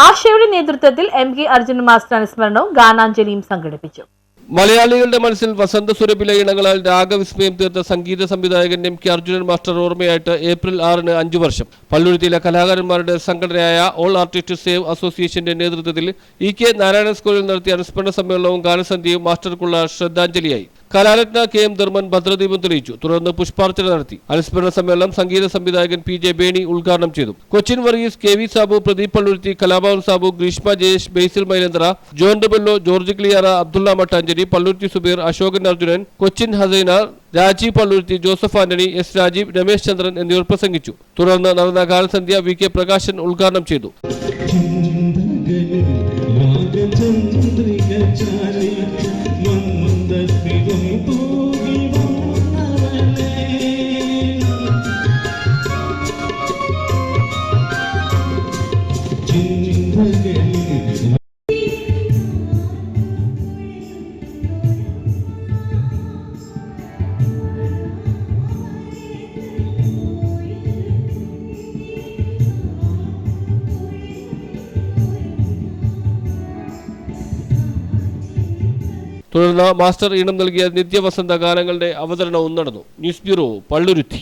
ആശയുടെ നേതൃത്വത്തിൽ MK Arjunan master അനുസ്മരണവും ഗാനാഞ്ജലിയും സംഘടിപ്പിച്ചു. മലയാളികളുടെ മനസ്സിൽ വസന്തസുരഭില ഇണങ്ങളാൽ രാഗവിസ്മയം തീർത്ത സംഗീത സംവിധായകൻ MK അർജുനൻ മാസ്റ്റർ ഓർമ്മയായിട്ട് ഏപ്രിൽ 6-ന് 5 വർഷം. പള്ളുരുത്തിയിലെ കലാകാരന്മാരുടെ സംഘടനയായ ഓൾ ആർട്ടിസ്റ്റ് സേവ് അസോസിയേഷന്റെ നേതൃത്വത്തിൽ EK നാരായണൻ സ്കൂളിൽ നടത്തിയ അനുസ്മരണ സമ്മേളനവും ഗാനസന്ധ്യയും മാസ്റ്റർക്കുള്ള ശ്രദ്ധാഞ്ജലിയായി. കലാരത്ന KM ധർമ്മൻ ഭദ്രദീപം തെളിയിച്ചു. തുടർന്ന് പുഷ്പാർച്ചന നടത്തി. അനുസ്മരണ സമ്മേളനം സംഗീത സംവിധായകൻ PJ ബേണി ഉദ്ഘാടനം ചെയ്തു. കൊച്ചിൻ വർഗീസ്, KV സാബു, പ്രദീപ് പള്ളുരുത്തി, കലാഭവൻ സാബു, ഗ്രീഷ്മ ജയേഷ്, ബേസിൽ മൈലേന്ദ്ര, John ഡബല്ലോ, George ക്ലിയാറ, Abdulla Mattancherry, Palluruthy Subeer, Ashokan Arjunan, Cochin Husaina, Rajeev Palluruthy, Joseph Antony, S Rajeev, Ramesh ചന്ദ്രൻ എന്നിവർ പ്രസംഗിച്ചു. തുടർന്ന് നടന്ന ഗാനസന്ധ്യ VK പ്രകാശൻ ഉദ്ഘാടനം ചെയ്തു. തുടർന്ന് മാസ്റ്റർ ഈണം നൽകിയ നിത്യവസന്ത ഗാനങ്ങളുടെ അവതരണവും നടന്നു. News bureau, Palluruthy.